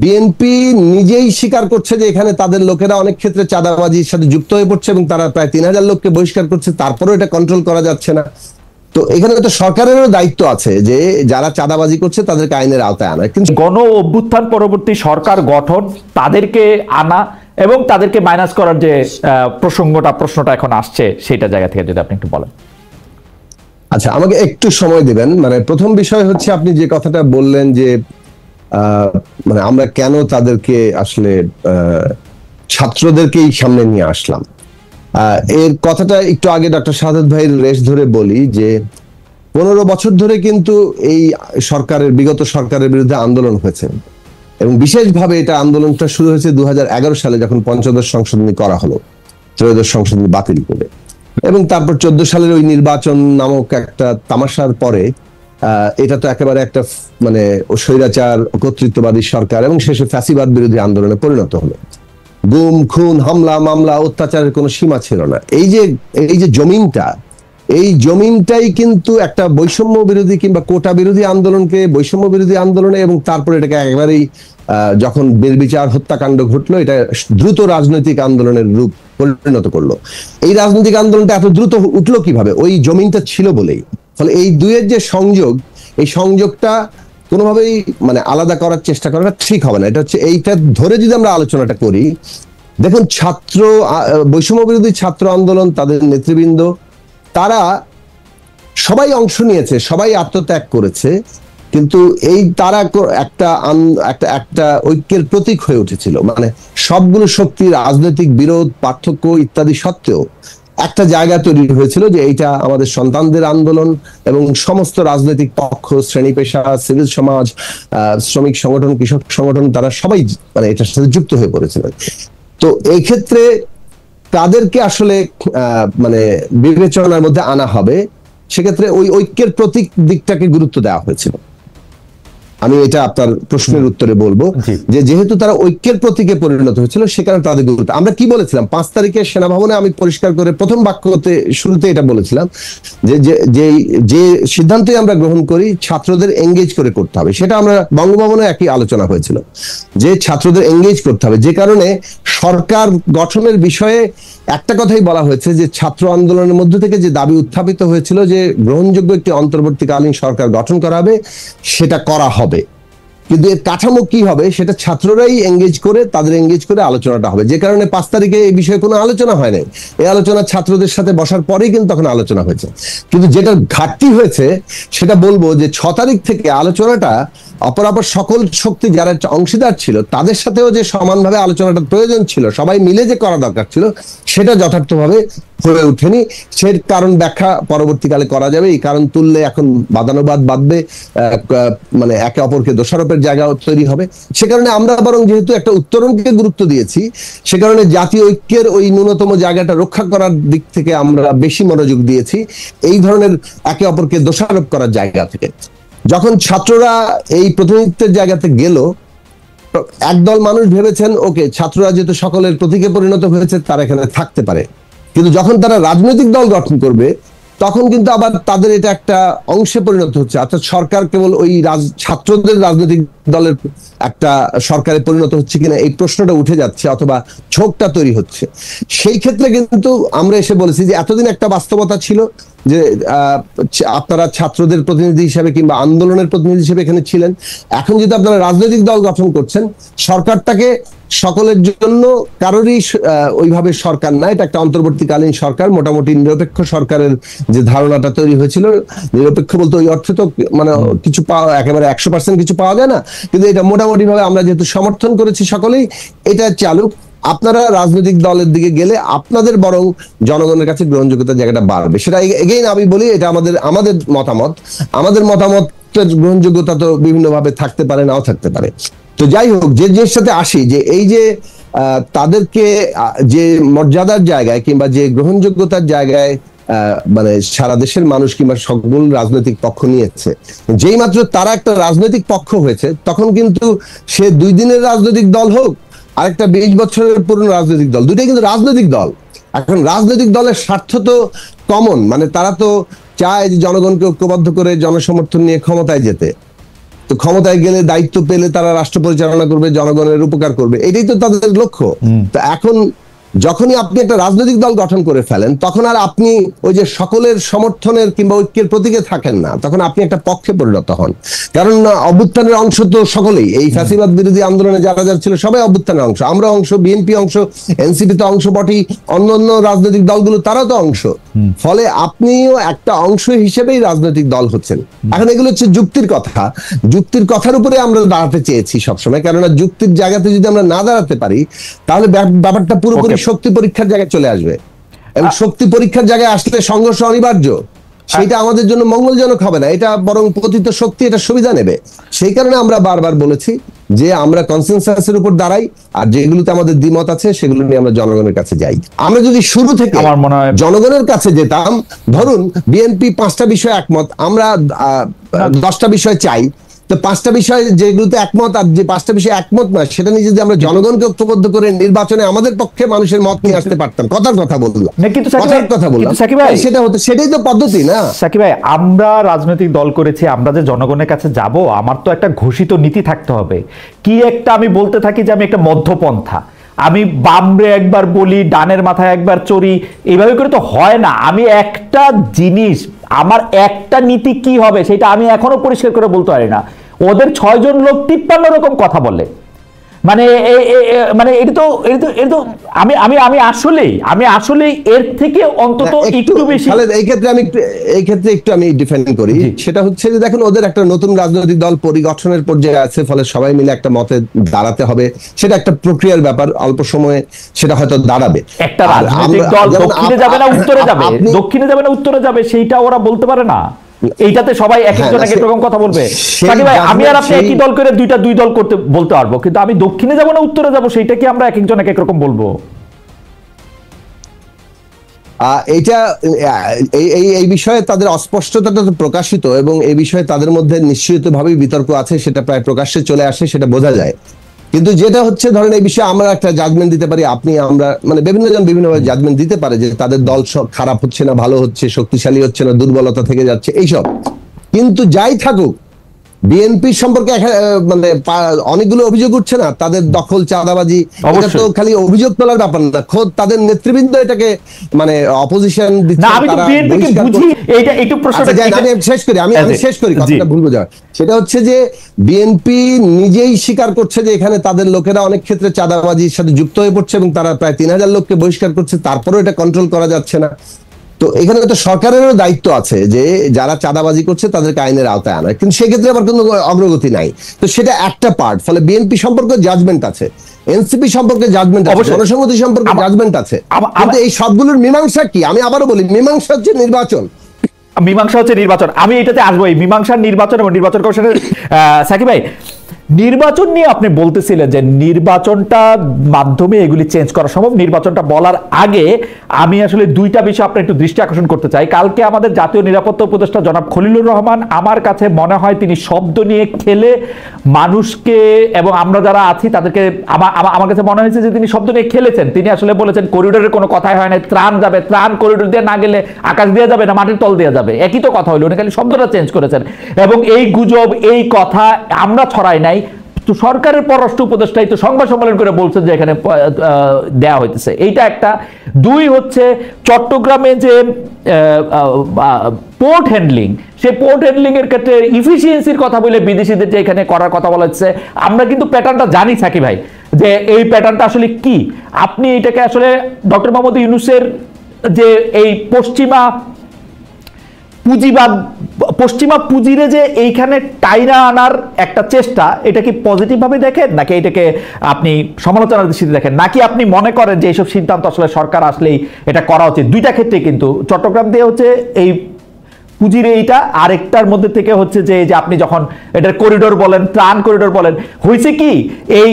BNP নিজেই স্বীকার করছে যে এখানে তাদের লোকেরা অনেক ক্ষেত্রে চাঁদাবাজির সাথে যুক্ত হয়ে পড়ছে এবং তারা প্রায় 3000 লোককে বহিষ্কার করছে, তারপরেও এটা কন্ট্রোল করা যাচ্ছে না। তো এখানে তো সরকারেরও দায়িত্ব আছে যে যারা চাঁদাবাজি করছে তাদেরকে আইনের আওতায় আনা। কিন্তু গণ অভ্যুত্থান পরবর্তী সরকার গঠন, তাদেরকে আনা এবং তাদেরকে মাইনাস করার যে প্রশ্নটা এখন আসছে, সেটা জায়গা থেকে যদি আপনি একটু বলেন। আচ্ছা, আমাকে একটু সময় দিবেন। মানে প্রথম বিষয় হচ্ছে আপনি যে কথাটা বললেন যে মানে আমরা কেন তাদেরকে আসলে ছাত্রদেরকেই সামনে নিয়ে আসলাম, এর কথাটা একটু আগে ডক্টর শাহাদাত ভাইয়ের রেশ ধরে বলি যে 15 বছর ধরে কিন্তু এই বিগত সরকারের বিরুদ্ধে আন্দোলন হয়েছে এবং বিশেষভাবে এটা আন্দোলনটা শুরু হয়েছে 2011 সালে যখন পঞ্চদশ সংশোধনী করা হলো, ত্রয়োদশ সংশোধনী বাতিল করে, এবং তারপর 14 সালের ওই নির্বাচন নামক একটা তামাশার পরে এটা তো একেবারে একটা মানে স্বৈরাচার কর্তৃত্ববাদী সরকার এবং শেষে ফ্যাসিবাদ বিরোধী আন্দোলনে পরিণত হলো। গুম, খুন, হামলা, মামলা, অত্যাচারের কোনো সীমা ছিল না। এই যে জমিনটাই কিন্তু একটা বৈষম্য বিরোধী কিংবা কোটা বিরোধী আন্দোলনকে বৈষম্য বিরোধী আন্দোলনে, এবং তারপরে এটাকে একেবারেই যখন নির্বিচার হত্যাকাণ্ড ঘটলো, এটা দ্রুত রাজনৈতিক আন্দোলনের রূপ পরিণত করলো। এই রাজনৈতিক আন্দোলনটা এত দ্রুত উঠলো কিভাবে? ওই জমিনটা ছিল বলেই। ফলে এই দুয়ের যে সংযোগ, এই সংযোগটা কোনোভাবেই মানে আলাদা করার চেষ্টা করাটা ঠিক হবে না। এটা হচ্ছে এইটা ধরে যদি আমরা আলোচনাটা করি, দেখুন বৈষম্য বিরোধী ছাত্র আন্দোলন, তাদের নেতৃবৃন্দ তারা সবাই অংশ নিয়েছে, সবাই আত্মত্যাগ করেছে, কিন্তু তারা একটা ঐক্যের প্রতীক হয়ে উঠেছিল। মানে সবগুলো শক্তি, রাজনৈতিক বিরোধ, পার্থক্য ইত্যাদি সত্ত্বেও একটা জায়গা তৈরি হয়েছিল যে এইটা আমাদের সন্তানদের আন্দোলন, এবং সমস্ত রাজনৈতিক পক্ষ, শ্রেণী পেশা, সিভিল সমাজ, শ্রমিক সংগঠন, কৃষক সংগঠন, তারা সবাই মানে এটার সাথে যুক্ত হয়ে পড়েছিলেন। তো এই ক্ষেত্রে তাদেরকে আসলে মানে বিবেচনার মধ্যে আনা হবে, সেক্ষেত্রে ওই ঐক্যের প্রতীক দিকটাকে গুরুত্ব দেওয়া হয়েছিল। আমি এটা আপনার প্রশ্নের উত্তরে বলবো যে যেহেতু তারা ঐক্যের প্রতীকে পরিণত হয়েছিল, সে কারণে তাদের গুরুত্ব। আমরা কি বলেছিলাম 5 তারিখে সেনাভবনে, আমি পরিষ্কার করে প্রথম বাক্যতে শুরুতে এটা বলেছিলাম যে সিদ্ধান্তই আমরা গ্রহণ করি ছাত্রদের এঙ্গেজ করে করতে হবে। সেটা আমরা বঙ্গভবনে একই আলোচনা হয়েছিল যে ছাত্রদের এঙ্গেজ করতে হবে। যে কারণে সরকার গঠনের বিষয়ে একটা কথাই বলা হয়েছে যে ছাত্র আন্দোলনের মধ্য থেকে যে দাবি উত্থাপিত হয়েছিল যে গ্রহণযোগ্য একটি অন্তর্বর্তীকালীন সরকার গঠন করা হবে, সেটা করা হবে, কিন্তু এর কাঠামো কি হবে সেটা ছাত্ররাই তাদের এঙ্গেজ করে আলোচনাটা হবে। যে কারণে 5 তারিখে এই বিষয়ে কোনো আলোচনা হয় নাই। এই আলোচনা ছাত্রদের সাথে বসার পরেই কিন্তু তখন আলোচনা হয়েছে। কিন্তু যেটা ঘাটতি হয়েছে সেটা বলবো যে 6 তারিখ থেকে আলোচনাটা অপরাপর সকল শক্তি যারা অংশীদার ছিল তাদের সাথেও যে সমানভাবে আলোচনাটা প্রয়োজন ছিল, সবাই মিলে যে করা দরকার ছিল, সেটা যথার্থভাবে হয়ে ওঠেনি। সে কারণ ব্যাখ্যা পরবর্তীকালে করা যাবে। এই কারণ তুললে এখন বাদানুবাদ বাঁধবে, মানে একে অপরকে দোষারোপের জায়গা তৈরি হবে। সে কারণে আমরা বরং যেহেতু একটা উত্তরণকে গুরুত্ব দিয়েছি, সে কারণে জাতীয় ঐক্যের ওই ন্যূনতম জায়গাটা রক্ষা করার দিক থেকে আমরা বেশি মনোযোগ দিয়েছি, এই ধরনের একে অপরকে দোষারোপ করার জায়গা থেকে। যখন ছাত্ররা এই প্রতিনিধিত্বের জায়গাতে গেল, একদল মানুষ ভেবেছেন ওকে, ছাত্ররা যেহেতু সকলের প্রতীকে পরিণত হয়েছে তারা এখানে থাকতে পারে, কিন্তু যখন তারা রাজনৈতিক দল গঠন করবে তখন কিন্তু আবার তাদের এটা একটা অংশে পরিণত হচ্ছে, অর্থাৎ সরকার কেবল ওই ছাত্রদের রাজনৈতিক দলের একটা সরকারে পরিণত হচ্ছে কিনা এই প্রশ্নটা উঠে যাচ্ছে, অথবা ঝোঁকটা তৈরি হচ্ছে। সেই ক্ষেত্রে কিন্তু আমরা এসে বলেছি যে এতদিন একটা বাস্তবতা ছিল যে আপনারা ছাত্রদের প্রতিনিধি হিসেবে কিংবা আন্দোলনের প্রতিনিধি হিসেবে এখানে ছিলেন। এখন যদি আপনারা রাজনৈতিক দল গঠন করছেন, সরকারটাকে সকলের জন্য কারোরই ওইভাবে সরকার না, এটা একটা অন্তর্বর্তীকালীন সরকার, মোটামুটি নিরপেক্ষ সরকারের যে ধারণাটা তৈরি হয়েছিল, নিরপেক্ষ বলতে ওই অর্থে তো মানে কিছু একেবারে 100% কিছু পাওয়া যায় না, কিন্তু এটা মোটামুটি ভাবে আমরা যেহেতু সমর্থন করেছি সকলেই, এটা চালুক। আপনারা রাজনৈতিক দলের দিকে গেলে আপনাদের বরং জনগণের কাছে গ্রহণযোগ্যতার জায়গাটা বাড়বে। সেটা এগেইন আমি বলি, এটা আমাদের মতামতের গ্রহণযোগ্যতা তো বিভিন্ন ভাবে থাকতে পারে, নাও থাকতে পারে। তো যাই হোক, যে জিনিসের সাথে আসি, যে এই যে তাদেরকে যে মর্যাদার জায়গায় কিংবা যে গ্রহণযোগ্যতার জায়গায় মানে সারা দেশের মানুষ কিংবা সকল রাজনৈতিক পক্ষ নিয়েছে, যেই মাত্র তারা একটা রাজনৈতিক পক্ষ হয়েছে, তখন কিন্তু সে 2 দিনের রাজনৈতিক দল হোক আর একটা 20 বছরের পুরনো রাজনৈতিক দল, দুইটাই কিন্তু রাজনৈতিক দল। এখন রাজনৈতিক দলের স্বার্থ তো কমন, মানে তারা তো চায় যে জনগণকে ঐক্যবদ্ধ করে জনসমর্থন নিয়ে ক্ষমতায় যেতে। তো তো ক্ষমতায় গেলে দায়িত্ব পেলে তারা রাষ্ট্র পরিচালনা করবে, জনগণের উপকার করবে, এটাই তো তাদের লক্ষ্য। তো এখন যখনই আপনি একটা রাজনৈতিক দল গঠন করে ফেলেন, তখন আর আপনি ওই যে সকলের সমর্থনের কিংবা ঐক্যের প্রতীকে থাকেন না, তখন আপনি একটা পক্ষে পরিণত হন। কারণ অভ্যুত্থানের অংশ তো সকলেই, এই ফ্যাসিবাদ বিরোধী আন্দোলনে যারা যারা ছিল সবাই অভ্যুত্থানের অংশ। আমরা অংশ, বিএনপি অংশ, এনসিপি তো অংশ বটেই, অন্যান্য রাজনৈতিক দলগুলো তারাও তো অংশ। ফলে আপনিও একটা অংশ হিসেবেই রাজনৈতিক দল হচ্ছেন। এখন এগুলো হচ্ছে যুক্তির কথা, যুক্তির কথার উপরে আমরা দাঁড়াতে চেয়েছি সবসময়, কেননা যুক্তির জায়গাতে যদি আমরা না দাঁড়াতে পারি, তাহলে ব্যাপারটা পুরোপুরি শক্তি পরীক্ষার জায়গায় চলে আসবে, এবং শক্তি পরীক্ষার জায়গায় আসলে সংঘর্ষ অনিবার্য। সেটা আমাদের জন্য মঙ্গলজনক হবে না, এটা বরং পতিত শক্তি এটা সুবিধা নেবে। সেই কারণে আমরা বারবার বলেছি যে আমরা কনসেনসাসের উপর দাঁড়াই, আর যেগুলোতে আমাদের দ্বিমত আছে সেগুলো নিয়ে আমরা জনগণের কাছে যাই। আমরা যদি শুরু থেকে আমার মনে হয় জনগণের কাছে যেতাম, ধরুন বিএনপি 5টা বিষয়ে একমত, আমরা 10টা বিষয় চাই, তো 5টা বিষয় যেগুলোতে একমত আর যে 5টা বিষয় একমত না, সেটা নিয়ে যদি আমরা জনগণকে ঐক্যবদ্ধ করে নির্বাচনে আমাদের পক্ষে মানুষের মত নিয়ে আসতে পারতাম, কথার কথা বললাম, কথার কথা বললাম, সেটা হতো, সেটাই তো পদ্ধতি না? সাকিব ভাই, আমরা রাজনৈতিক দল করেছি, আমরা যে জনগণের কাছে যাব, আমার তো একটা ঘোষিত নীতি থাকতে হবে। কি একটা আমি বলতে থাকি যে আমি একটা মধ্যপন্থা, আমি বামরে একবার বলি, ডানের মাথায় একবার চড়ি, এইভাবে করে তো হয় না। আমি একটা জিনিস, আমার একটা নীতি কি হবে সেটা আমি এখনো পরিষ্কার করে বলতে পারি না। ওদের 6 জন লোক 53 রকম কথা বলে, মানে মানে এটা তো আমি আসলেই এর থেকে অন্তত একটু বেশি। এই ক্ষেত্রে একটু আমি ডিফেন্ড করি। সেটা হচ্ছে যে দেখুন, ওদের একটা নতুন রাজনৈতিক দল পরিগঠনের পর্যায়ে আছে, ফলে সবাই মিলে একটা মতে দাঁড়াতে হবে। সেটা একটা প্রক্রিয়ার ব্যাপার, অল্প সময়ে সেটা হয়তো দাঁড়াবে। একটা রাজনৈতিক দল দক্ষিণে যাবে না উত্তরে যাবে, দক্ষিণে যাবে না উত্তরে যাবে, সেইটা ওরা বলতে পারে না। এইটাতে সবাই এক একজন এক এক রকম কথা বলবে। সাকিব ভাই, আমি আর আপনি একই দল করে দুই দল করতে বলতে পারবো, কিন্তু আমি দক্ষিণে যাব না উত্তরে যাব, সেইটা কি আমরা এক একজন এক এক রকম বলবো? এইটা এই বিষয়ে তাদের অস্পষ্টতাটা তো প্রকাশিত, এবং এই বিষয়ে তাদের মধ্যে নিশ্চিতভাবেই বিতর্ক আছে, সেটা প্রায় প্রকাশ্যে চলে আসে, সেটা বোঝা যায়। কিন্তু যেটা হচ্ছে, ধরেন এই বিষয়ে আমরা একটা জাজমেন্ট দিতে পারি, আপনি আমরা, মানে বিভিন্ন জন বিভিন্নভাবে জাজমেন্ট দিতে পারে যে তাদের দল খারাপ হচ্ছে না, ভালো হচ্ছে, শক্তিশালী হচ্ছে না, দুর্বলতা থেকে যাচ্ছে, এইসব। কিন্তু যাই থাকুক, বিএনপি সম্পর্কে মানে অনেকগুলো অভিযোগ উঠছে না, তাদের দখল, চাঁদাবাজি, এটা তো খালি অভিযোগ তোলার ব্যাপার না, খোদ তাদের নেতৃবৃন্দ এটাকে মানে অপোজিশন দিচ্ছে। আমি শেষ করি কথাটা ভুলবো যাওয়ার। সেটা হচ্ছে যে বিএনপি নিজেই স্বীকার করছে যে এখানে তাদের লোকেরা অনেক ক্ষেত্রে চাঁদাবাজির সাথে যুক্ত হয়ে পড়ছে, এবং তারা প্রায় 3000 লোককে বহিষ্কার করছে, তারপরেও এটা কন্ট্রোল করা যাচ্ছে না। তো এখানে তো সরকারেরও দায়িত্ব আছে যে যারা চাঁদাবাজি করছে তাদেরকে আইনের আওতায় আনা, কিন্তু সেক্ষেত্রে আবার কোনো অগ্রগতি নাই। তো সেটা একটা পার্ট। ফলে বিএনপি সম্পর্কে জাজমেন্ট আছে, এনসিপি সম্পর্কে জাজমেন্ট আছে, জনসংহতি সম্পর্কে জাজমেন্ট আছে, কিন্তু এই সবগুলোর মীমাংসা কি? আমি আবারও বলি, মীমাংসা হচ্ছে নির্বাচন। আমি এটাতে আসবো, এই মীমাংসার নির্বাচন এবং নির্বাচন কমিশনের। সাকিব ভাই, নির্বাচন নিয়ে আপনি বলতেছিলেন যে নির্বাচনটা মাধ্যমে এগুলি চেঞ্জ করা সম্ভব। নির্বাচনটা বলার আগে আমি আসলে 2টা বিষয় আপনার একটু দৃষ্টি আকর্ষণ করতে চাই। কালকে আমাদের জাতীয় নিরাপত্তা উপদেষ্টা জনাব খলিলুর রহমান, আমার কাছে মনে হয় তিনি শব্দ নিয়ে খেলে মানুষকে, এবং আমরা যারা আছি তাদেরকে, আমার কাছে মনে হয়েছে যে তিনি শব্দ নিয়ে খেলেছেন। তিনি আসলে বলেছেন করিডোরের কোনো কথাই হয় না, ত্রাণ যাবে, ত্রাণ করিডোর দিয়ে না গেলে আকাশ দিয়ে যাবে না মাটির তল দিয়ে যাবে, একই তো কথা হইলো, উনি খালি শব্দটা চেঞ্জ করেছেন। এবং এই গুজব, এই কথা আমরা ছড়াই নাই, তো সরকারের পররাষ্ট্র উপদেষ্টাই তো সংবাদ সম্মেলন করে বলছেন যে এখানে দেয়া হইতেছে। এইটা একটা। 2 হচ্ছে চট্টগ্রামে যে পোর্ট হ্যান্ডলিং, সেই পোর্ট হ্যান্ডলিং এর ক্ষেত্রে ইফিসিয়েন্সির কথা বলে বিদেশিদের যে এখানে করার কথা বলা হচ্ছে, আমরা কিন্তু প্যাটার্নটা জানি সাকিব ভাই, যে এই প্যাটার্নটা আসলে কি। আপনি এটাকে আসলে ডক্টর মোহাম্মদ ইউনূসের যে এই পশ্চিমা পুঁজিরে যে এইখানে টাইনা আনার একটা চেষ্টা, এটা কি পজিটিভ ভাবে দেখেন, নাকি এটাকে আপনি সমালোচনার দৃষ্টিতে দেখেন, নাকি আপনি মনে করেন যে এইসব সিদ্ধান্ত আসলে সরকার আসলেই এটা করা উচিত? 2টা ক্ষেত্রে কিন্তু চট্টগ্রাম দিয়ে হচ্ছে এই পুঁজির এইটা, আরেকটার মধ্যে থেকে হচ্ছে যে আপনি যখন এটার করিডোর বলেন, ত্রাণ করিডোর বলেন, হয়েছে কি এই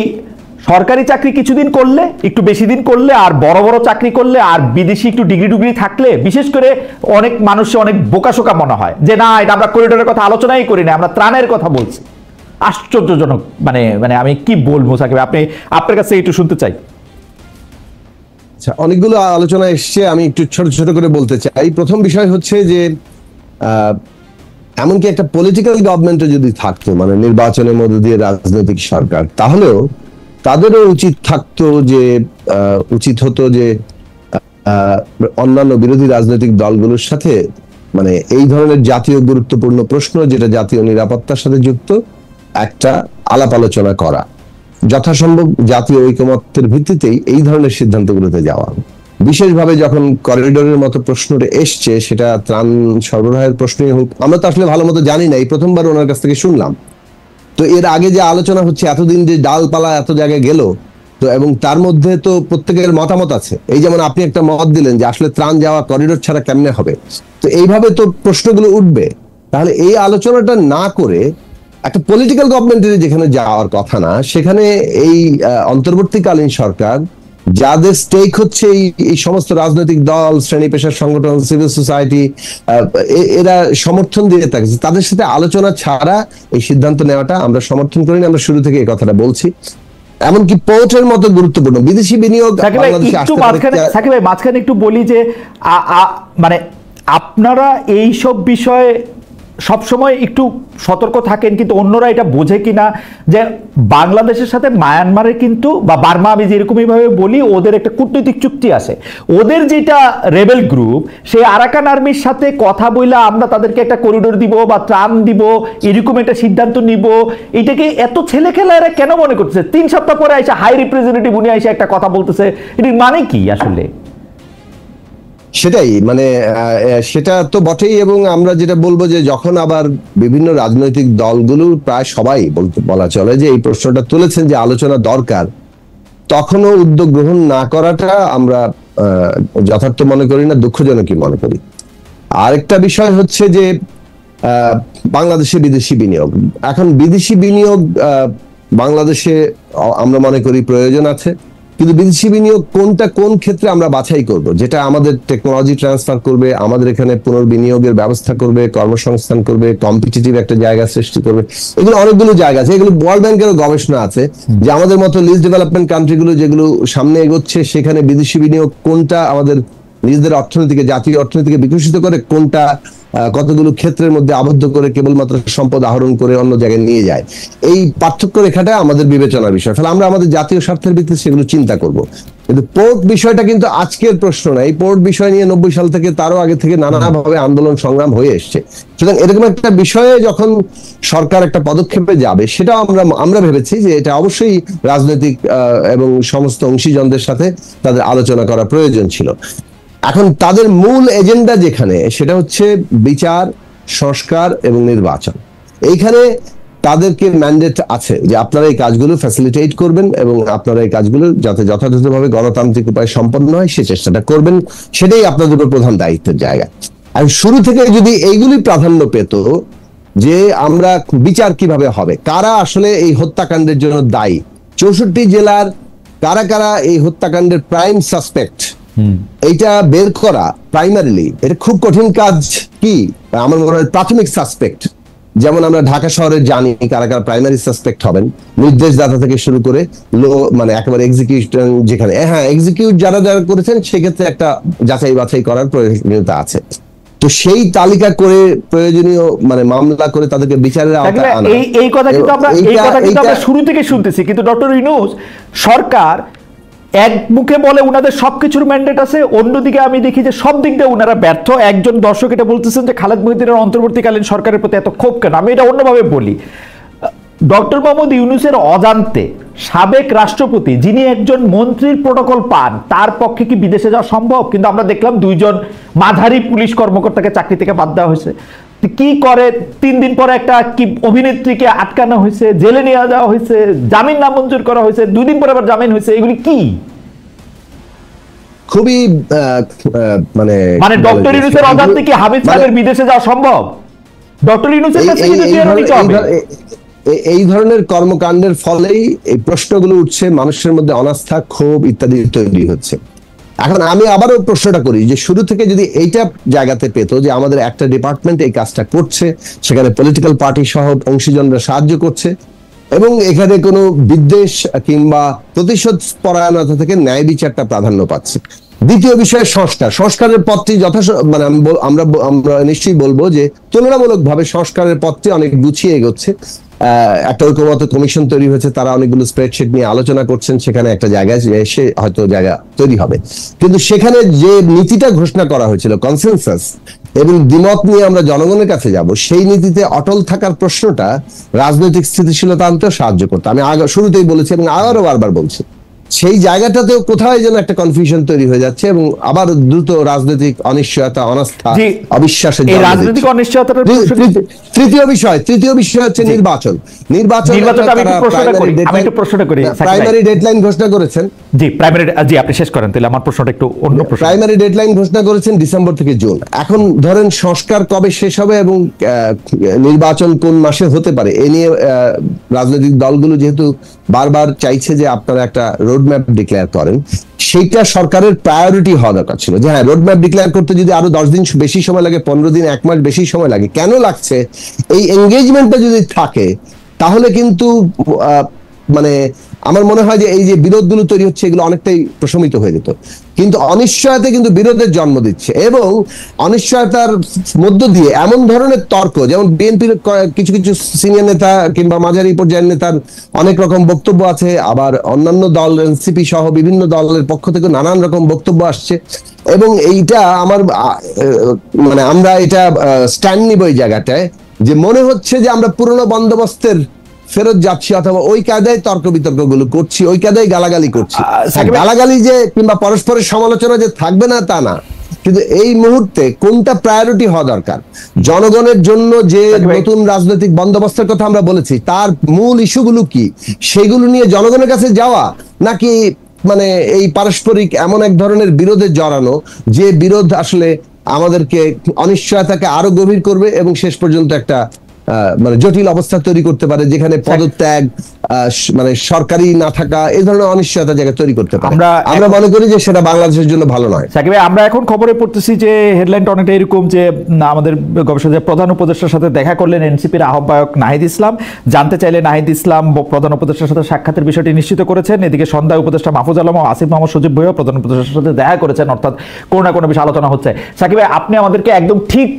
সরকারি চাকরি কিছুদিন করলে, একটু বেশি দিন করলে, আর বড় বড় চাকরি করলে, আর বিদেশি একটু ডিগ্রি থাকলে, বিশেষ করে অনেক মানুষে অনেক বোকাশোকা মনে হয় যে না, এটা আমরা করিডোরের কথা আলোচনাই করি না, আমরা ত্রাণের কথা বলছি। আশ্চর্যজনক, মানে আমি কি বলবো সাকিব, আপনি আপনার কাছে একটু শুনতে চাই। আচ্ছা, অনেকগুলো আলোচনা এসছে, আমি একটু ছোট ছোট করে বলতে চাই। প্রথম বিষয় হচ্ছে যে এমনকি একটা পলিটিক্যাল গভর্নমেন্টও যদি থাকতো, মানে নির্বাচনের মধ্য দিয়ে রাজনৈতিক সরকার, তাহলেও তাদেরও উচিত হতো যে অন্যান্য বিরোধী রাজনৈতিক দলগুলোর সাথে মানে এই ধরনের জাতীয় গুরুত্বপূর্ণ প্রশ্ন, যেটা জাতীয় নিরাপত্তার সাথে যুক্ত, একটা আলাপ আলোচনা করা, যথাসম্ভব জাতীয় ঐকমত্যের ভিত্তিতেই এই ধরনের সিদ্ধান্তগুলোতে যাওয়া। বিশেষভাবে যখন করিডোরের মতো প্রশ্নটা এসছে, সেটা ত্রাণ সরবরাহের প্রশ্নই হোক, আমরা তো আসলে ভালো মতো জানি না, এই প্রথমবার ওনার কাছ থেকে শুনলাম। তো এর আগে যে আলোচনা হচ্ছে, এতদিন যে ডালপালা এত জায়গায় গেল, তো এবং তার মধ্যে তো প্রত্যেকের মতামত আছে। এই যেমন আপনি একটা মত দিলেন যে আসলে ত্রাণ যাওয়া করিডোর ছাড়া কেমনে হবে, তো এইভাবে তো প্রশ্নগুলো উঠবে। তাহলে এই আলোচনাটা না করে একটা পলিটিক্যাল গভর্নমেন্টের যেখানে যাওয়ার কথা না, সেখানে এই অন্তর্বর্তীকালীন সরকার, যাদের স্টেক হচ্ছে এই সমস্ত রাজনৈতিক দল, শ্রেণী পেশার সংগঠন, সিভিল সোসাইটি, এরা সমর্থন দিয়ে থাকছে, তাদের সাথে আলোচনা ছাড়া এই সিদ্ধান্ত নেওয়াটা আমরা সমর্থন করি না। আমরা শুরু থেকে এই কথাটা বলছি। এমনকি পোর্টের মতো গুরুত্বপূর্ণ বিদেশি বিনিয়োগ সাকিব ভাই মাঝখানে একটু বলি যে মানে আপনারা এই সব বিষয়ে সবসময় একটু সতর্ক থাকেন, কিন্তু অন্যরা এটা বোঝে কিনা যে বাংলাদেশের সাথে মায়ানমারের কিন্তু বা বার্মা, আমি যেরকমই ভাবে বলি, ওদের একটা কূটনৈতিক চুক্তি আছে। ওদের যেটা রেবেল গ্রুপ, সেই আরাকান আর্মির সাথে কথা বইলা আমরা তাদেরকে একটা করিডোর দিব বা ত্রাণ দিব, এরকম একটা সিদ্ধান্ত নিব, এটাকে এত ছেলে খেলা এরা কেন মনে করতেছে? 3 সপ্তাহ পরে আইসা হাই রিপ্রেজেন্টেটিভ উনি আইসা একটা কথা বলতেছে, এটির মানে কি আসলে? সেটাই, মানে সেটা তো বটেই। এবং আমরা যেটা বলবো যে যখন আবার বিভিন্ন রাজনৈতিক দলগুলো প্রায় সবাই বলা চলে যে এই প্রশ্নটা তুলেছেন যে আলোচনা দরকার, তখনও উদ্যোগ গ্রহণ না করাটা আমরা যথার্থ মনে করি না, দুঃখজনকই মনে করি। আরেকটা বিষয় হচ্ছে যে বাংলাদেশে বিদেশি বিনিয়োগ, এখন বিদেশি বিনিয়োগ বাংলাদেশে আমরা মনে করি প্রয়োজন আছে, কিন্তু বিদেশি বিনিয়োগ কোনটা কোন ক্ষেত্রে আমরা বাছাই করব, যেটা আমাদের টেকনোলজি ট্রান্সফার করবে, আমাদের এখানে পুনর্বিনিয়োগের ব্যবস্থা করবে, কর্মসংস্থান করবে, কম্পিটিটিভ একটা জায়গা সৃষ্টি করবে। এগুলো অনেকগুলো জায়গা আছে, এগুলো ওয়ার্ল্ড ব্যাংকেরও গবেষণা আছে যে আমাদের মতো লিস্ট ডেভেলপমেন্ট কান্ট্রিগুলো যেগুলো সামনে এগোচ্ছে, সেখানে বিদেশি বিনিয়োগ কোনটা আমাদের নিজেদের অর্থনীতিকে, জাতীয় অর্থনীতিকে বিকশিত করে, কোনটা কতগুলো ক্ষেত্রের মধ্যে আবদ্ধ করে কেবলমাত্র সম্পদ আহরণ করে অন্য জায়গায় নিয়ে যায়। এই পার্থক্য রেখাটা আমাদের বিবেচনার বিষয়। ফলে আমরা আমাদের জাতীয় স্বার্থের ভিত্তিতে সেগুলো চিন্তা করব। কিন্তু পোর্ট বিষয়টা কিন্তু আজকের প্রশ্ন না। এই পোর্ট বিষয় নিয়ে 90 সাল থেকে, তারও আগে থেকে নানাভাবে আন্দোলন সংগ্রাম হয়ে এসছে। সুতরাং এরকম একটা বিষয়ে যখন সরকার একটা পদক্ষেপে যাবে, সেটাও আমরা ভেবেছি যে এটা অবশ্যই রাজনৈতিক এবং সমস্ত অংশীজনদের সাথে তাদের আলোচনা করা প্রয়োজন ছিল। এখন তাদের মূল এজেন্ডা যেখানে, সেটা হচ্ছে বিচার, সংস্কার এবং নির্বাচন। এইখানে তাদেরকে ম্যান্ডেট আছে যে আপনারা এই কাজগুলো ফ্যাসিলিটেট করবেন এবং আপনারা এই কাজগুলো যাতে যথাযথভাবে গণতান্ত্রিক উপায়ে সম্পন্ন হয় সে চেষ্টাটা করবেন। সেটাই আপনাদের উপর প্রধান দায়িত্বের জায়গা। আর শুরু থেকে যদি এইগুলি প্রাধান্য পেত যে আমরা বিচার কিভাবে হবে, কারা আসলে এই হত্যাকাণ্ডের জন্য দায়ী, 64 জেলার কারা কারা এই হত্যাকাণ্ডের প্রাইম সাসপেক্ট, এইটা বের করা প্রাইমারিলি এটা খুব কঠিন কাজ। কি আমার মনে হয় প্রাথমিক সাসপেক্ট, যেমন আমরা ঢাকা শহরে জানি কারা কারা প্রাইমারি সাসপেক্ট হবেন, নির্দেশদাতা থেকে শুরু করে মানে একেবারে এক্সিকিউশন, যেখানে এক্সিকিউট যারা যারা করেছেন সেক্ষেত্রে একটা যাচাই বাছাই করার প্রয়োজনীয়তা আছে। তো সেই তালিকা করে প্রয়োজনীয় মানে মামলা করে তাদেরকে বিচারের আওতায় আনা। এই কথা কিন্তু আমরা শুরু থেকে শুনতেছি, কিন্তু ডক্টর ইউনূস সরকার এক মুখে বলে উনাদের সবকিছুর ম্যান্ডেট আছে, অন্যদিকে আমি দেখি যে সব দিক দিয়ে উনারা ব্যর্থ। একজন দর্শক এটা বলতেছেন যে খালেদ মহিউদ্দিনের অন্তর্বর্তীকালীন সরকারের প্রতি এত ক্ষোভ কেন? আমি এটা অন্যভাবে বলি, ডক্টর মোহাম্মদ ইউনূসের অজান্তে সাবেক রাষ্ট্রপতি, যিনি একজন মন্ত্রীর প্রোটোকল পান, তার পক্ষে কি বিদেশে যাওয়া সম্ভব? কিন্তু আমরা দেখলাম 2 জন মাঝারি পুলিশ কর্মকর্তাকে চাকরি থেকে বাদ দেওয়া হয়েছে। কি করে 3 দিন পরে একটা কি অভিনেত্রীকে আটকানো হয়েছে, জেলে নিয়ে যাওয়া হয়েছে, জামিন নামঞ্জুর করা হয়েছে, 2 দিন পরে আবার জামিন হয়েছে। এগুলি কি? খুবই মানে ডক্টর ইউনূসের অজান্তে কি হামিদ সাহেবের বিদেশে যাওয়া সম্ভব? ডক্টর ইউনূসের কাছে কিন্তু এই ধরনের কর্মকাণ্ডের ফলেই এই প্রশ্নগুলো উঠছে, মানুষের মধ্যে অনাস্থা, ক্ষোভ ইত্যাদি তৈরি হচ্ছে। এখন আমি আবারও প্রশ্নটা করি যে শুরু থেকে যদি এইটা জায়গাতে পেতো যে আমাদের একটা ডিপার্টমেন্ট এই কাজটা করছে, সেখানে পলিটিক্যাল পার্টি সহ অংশীজনরা সাহায্য করছে এবং এখানে কোনো বিদ্বেষ কিংবা প্রতিশোধ পরায়ণতা থেকে ন্যায় বিচারটা প্রাধান্য পাচ্ছে, দ্বিতীয় বিষয় সংস্কারের পথটি মানে আমরা নিশ্চয়ই বলবো যে তুলনামূলকভাবে সংস্কারের পথটি অনেক গুছিয়ে এগোচ্ছে। একটা ঐক্যমত্য কমিশন তৈরি হয়েছে, তারা অনেকগুলো স্প্রেডশিট নিয়ে আলোচনা করছেন, সেখানে একটা জায়গায় এসে হয়তো জায়গা তৈরি হবে। কিন্তু সেখানে যে নীতিটা ঘোষণা করা হয়েছিল কনসেনসাস এবং দ্বিমত নিয়ে আমরা জনগণের কাছে যাব, সেই নীতিতে অটল থাকার প্রশ্নটা রাজনৈতিক স্থিতিশীলতা আনতেও সাহায্য করতো। আমি শুরুতেই বলেছি এবং আবারও বারবার বলছি, সেই জায়গাটাতেও কোথায় যেন একটা কনফিউশন তৈরি হয়ে যাচ্ছে এবং আবার দ্রুত রাজনৈতিক অনিশ্চয়তা, অনাস্থা, অবিশ্বাসের রাজনৈতিক অনিশ্চয়তার তৃতীয় বিষয় হচ্ছে নির্বাচন। প্রাইমারি ডেডলাইন ঘোষণা করেছেন। আপনি শেষ করেন, তাহলে আমার প্রশ্নটা একটু অন্য প্রশ্ন। প্রাইমারি ডেডলাইন ঘোষণা করেছেন ডিসেম্বর থেকে জুন। এখন ধরেন সংস্কার কবে শেষ হবে এবং নির্বাচন কোন মাসে হতে পারে, এ নিয়ে রাজনৈতিক দলগুলো যেহেতু বারবার চাইছে যে আপনারা একটা রোডম্যাপ ডিক্লেয়ার করেন, সেইটা সরকারের প্রায়োরিটি হওয়া দরকার ছিল। যে হ্যাঁ, রোডম্যাপ ডিক্লেয়ার করতে যদি আরো 10 দিন বেশি সময় লাগে, 15 দিন, 1 মাস বেশি সময় লাগে, কেন লাগছে, এই এঙ্গেজমেন্টটা যদি থাকে তাহলে কিন্তু মানে আমার মনে হয় যে এই যে বিরোধগুলো তৈরি হচ্ছে এগুলো অনেকটাই প্রশমিত হয়ে যেত। কিন্তু অনিশ্চয়তা কিন্তু বিরোধের জন্ম দিচ্ছে এবং অনিশ্চয়তার মধ্য দিয়ে এমন ধরনের তর্ক, যেমন বিএনপির কিছু কিছু সিনিয়র নেতা কিংবা মাঝারি পর্যায়ের নেতার অনেক রকম বক্তব্য আছে, আবার অন্যান্য দল এনসিপি সহ বিভিন্ন দলের পক্ষ থেকে নানান রকম বক্তব্য আসছে এবং এইটা আমার মানে আমরা এটা স্ট্যান্ড নিব এই জায়গাটায় যে মনে হচ্ছে যে আমরা পুরনো বন্দোবস্তের ফেরত যাচ্ছি অথবা ওই কায়দায় তর্ক বিতর্ক গুলো করছি, ওই কায়দায় গালাগালি করছি। গালাগালি যে কিংবা পরস্পরের সমালোচনা যে থাকবে না তা না, কিন্তু এই মুহূর্তে কোনটা প্রায়োরিটি হওয়া দরকার, জনগণের জন্য যে নতুন রাজনৈতিক বন্দোবস্তের কথা আমরা বলেছি তার মূল ইস্যুগুলো কি, সেগুলো নিয়ে জনগণের কাছে যাওয়া, নাকি মানে এই পারস্পরিক এমন এক ধরনের বিরোধে জড়ানো যে বিরোধ আসলে আমাদেরকে অনিশ্চয়তাকে আরো গভীর করবে এবং শেষ পর্যন্ত একটা মানে জটিল অবস্থা তৈরি করতে পারে, যেখানে পদত্যাগ, মানে সরকারি না থাকা, এই ধরনের অনিশ্চয়তা জায়গা তৈরি করতে পারে। আমরা মনে করি যে সেটা বাংলাদেশের জন্য ভালো নয়। সাকিব ভাই, আমরা এখন খবরে পড়তেছি যে হেডলাইনটা অনেকটা এরকম যে আমাদের গবেষণা প্রধান উপদেষ্টার সাথে দেখা করলেন এনসিপির আহ্বায়ক নাহিদ ইসলাম, জানতে চাইলে নাহিদ ইসলাম প্রধান উপদেষ্টার সাথে সাক্ষাতের বিষয়টি নিশ্চিত করেছেন। এদিকে সন্ধ্যায় উপদেষ্টা মাহফুজ আলম ও আসিফ মোহাম্মদ সজীব ভাইও প্রধান উপদেষ্টার সাথে দেখা করেছেন, অর্থাৎ কোনো না কোনো বিষয়ে আলোচনা হচ্ছে। সাকিব ভাই, আপনি আমাদেরকে একদম ঠিক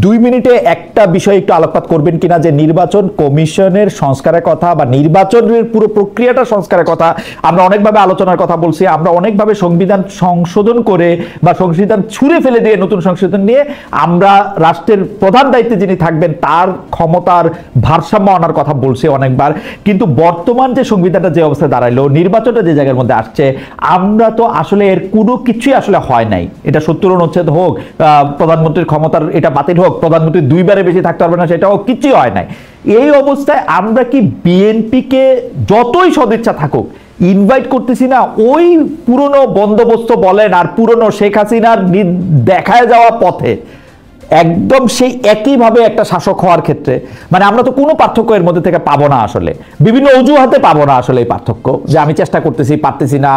2 মিনিটে একটা বিষয় একটু আলোকপাত করবেন কিনা, যে নির্বাচন কমিশনের সংস্কারের কথা বা নির্বাচনের পুরো প্রক্রিয়াটা সংস্কারের কথা আমরা অনেকভাবে আলোচনার কথা বলছি, আমরা অনেকভাবে সংবিধান সংশোধন করে বা সংবিধান ছুঁড়ে ফেলে দিয়ে নতুন সংশোধন নিয়ে আমরা রাষ্ট্রের প্রধান দায়িত্বে যিনি থাকবেন তার ক্ষমতার ভারসাম্য আনার কথা বলছি অনেকবার। কিন্তু বর্তমান যে সংবিধানটা যে অবস্থায় দাঁড়াইলো, নির্বাচনটা যে জায়গার মধ্যে আসছে, আমরা তো আসলে এর কোনো কিছুই আসলে হয় নাই। এটা 70 অনুচ্ছেদ হোক, প্রধানমন্ত্রীর ক্ষমতার এটা বাতিল হোক, প্রধানমন্ত্রী 2 বারে বেশি থাকতে পারবে না, সেটাও কিছুই হয় নাই। এই অবস্থায় আমরা কি বিএনপিকে যতই সদিচ্ছা থাকুক ইনভাইট করতেছি না ওই পুরনো বন্দোবস্ত বলেন আর পুরনো শেখ হাসিনার দেখায় যাওয়া পথে একদম সেই একইভাবে একটা শাসক হওয়ার ক্ষেত্রে? মানে আমরা তো কোনো পার্থক্য এর মধ্যে থেকে পাবো না, আসলে বিভিন্ন অজুহাতে পাবো না আসলে এই পার্থক্য, যে আমি চেষ্টা করতেছি পারতেছি না,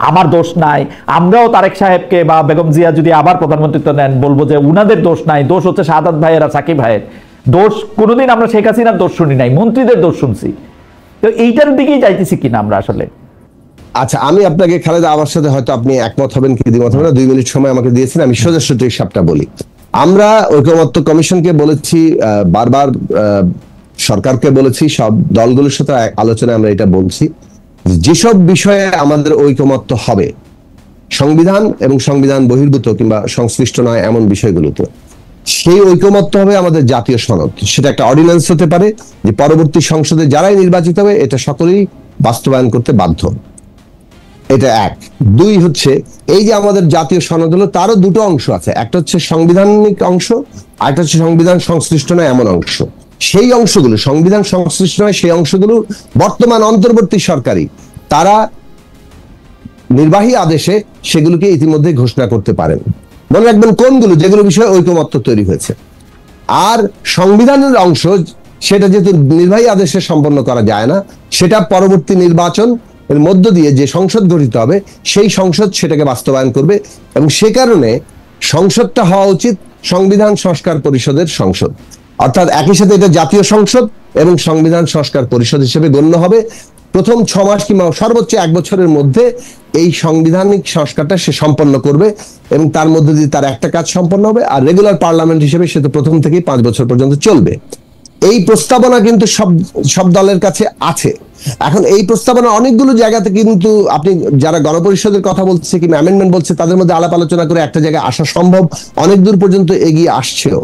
আমার দোষ নাই। আমরাও তারেক সাহেবকে বা বেগম জিয়া যদি আবার প্রধানমন্ত্রিত্ব নেন বলবো যে উনাদের দোষ নাই, দোষ হচ্ছে সাদাত ভাইয়ের আর সাকিব ভাইয়ের দোষ। কোনোদিন আমরা শেখ হাসিনার দোষ শুনি নাই, মন্ত্রীদের দোষ শুনছি। তো এইটার দিকেই যাইতেছি কিনা আমরা আসলে? আচ্ছা, আমি আপনাকে খালেদা আমার সাথে হয়তো আপনি একমত হবেন কি দ্বিমত হবেন না, 2 মিনিট সময় আমাকে দিয়েছেন, আমি সোজা সোজা হিসাবটা বলি। আমরা ঐকমত্য কমিশনকে বলেছি, বারবার সরকারকে বলেছি, সব দলগুলোর সাথে আলোচনায় আমরা এটা বলছি, যেসব বিষয়ে আমাদের ঐকমত্য হবে সংবিধান এবং সংবিধান বহির্ভূত কিংবা সংশ্লিষ্ট নয় এমন বিষয়গুলোতে, সেই ঐকমত্য হবে আমাদের জাতীয় সনদ। সেটা একটা অর্ডিন্যান্স হতে পারে যে পরবর্তী সংসদে যারাই নির্বাচিত হবে এটা সকলেই বাস্তবায়ন করতে বাধ্য। এটা 1। 2 হচ্ছে এই যে আমাদের জাতীয় সনদ হলো, তারও 2টো অংশ আছে, একটা হচ্ছে সাংবিধানিক অংশ আর একটা হচ্ছে সংবিধান সংশ্লিষ্ট নয় এমন অংশ। সেই অংশগুলো সংবিধান সংশ্লিষ্ট নয়, সেই অংশগুলো বর্তমান অন্তর্বর্তী সরকারি তারা নির্বাহী আদেশে সেগুলোকে ইতিমধ্যে ঘোষণা করতে পারেন। মনে রাখবেন কোনগুলো, যেগুলো বিষয়ে ঐকমত্য তৈরি হয়েছে। আর সংবিধানের অংশ সেটা যেহেতু নির্বাহী আদেশে সম্পন্ন করা যায় না, সেটা পরবর্তী নির্বাচন এর মধ্য দিয়ে যে সংসদ গঠিত হবে সেই সংসদ সেটাকে বাস্তবায়ন করবে এবং সে কারণে সংসদটা হওয়া উচিত সংবিধান সংস্কার পরিষদের সংসদ। অর্থাৎ একই সাথে এটা জাতীয় সংসদ এবং সংবিধান সংস্কার পরিষদ হিসেবে গণ্য হবে। প্রথম 6 মাস কিংবা সর্বোচ্চ 1 বছরের মধ্যে এই সাংবিধানিক সংস্কারটা সে সম্পন্ন করবে এবং তার মধ্যে দিয়ে তার একটা কাজ সম্পন্ন হবে, আর রেগুলার পার্লামেন্ট হিসেবে সে তো প্রথম থেকেই 5 বছর পর্যন্ত চলবে। এই প্রস্তাবনা কিন্তু সব দলের কাছে আছে। এখন এই প্রস্তাবনা অনেকগুলো জায়গাতে কিন্তু আপনি যারা গণপরিষদের কথা বলছে কিংবা অ্যামেন্ডমেন্ট বলছে তাদের মধ্যে আলাপ আলোচনা করে একটা জায়গায় আসা সম্ভব, অনেক দূর পর্যন্ত এগিয়ে আসছেও।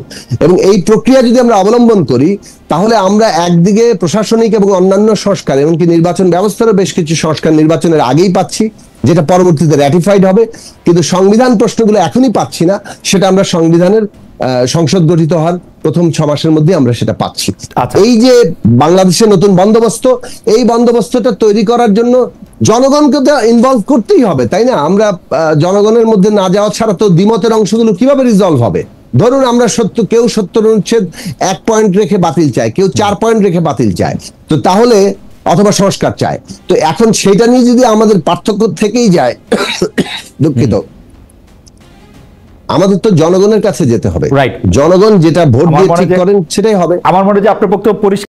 এবং এই প্রক্রিয়া যদি আমরা অবলম্বন করি তাহলে আমরা একদিকে প্রশাসনিক এবং অন্যান্য সংস্কার এমনকি নির্বাচন ব্যবস্থারও বেশ কিছু সংস্কার নির্বাচনের আগেই পাচ্ছি, যেটা পরবর্তীতে র্যাটিফাইড হবে, কিন্তু সংবিধান প্রশ্নগুলো এখনই পাচ্ছি না, সেটা আমরা সংবিধানের সংসদ গঠিত হওয়ার প্রথম 6 মাসের মধ্যে আমরা সেটা পাচ্ছি। এই যে বাংলাদেশের নতুন বন্দোবস্ত, এই বন্দোবস্তটা তৈরি করার জন্য জনগণকে তো ইনভলভ করতেই হবে, তাই না? আমরা জনগণের মধ্যে না যাওয়া ছাড়া তো দ্বিমতের অংশগুলো কিভাবে রিজলভ হবে? ধরুন আমরা কেউ 70 অনুচ্ছেদ 1 পয়েন্ট রেখে বাতিল চায়, কেউ 4 পয়েন্ট রেখে বাতিল চায়, তো তাহলে অথবা সংস্কার চায়, তো এখন সেটা নিয়ে যদি আমাদের পার্থক্য থেকেই যায়, দুঃখিত, আমাদের তো জনগণের কাছে যেতে হবে, জনগণ যেটা ভোট দিয়ে ঠিক করেন সেটাই হবে। আমার মনে হয় যে আপনার বক্তব্য পরিষ্কার।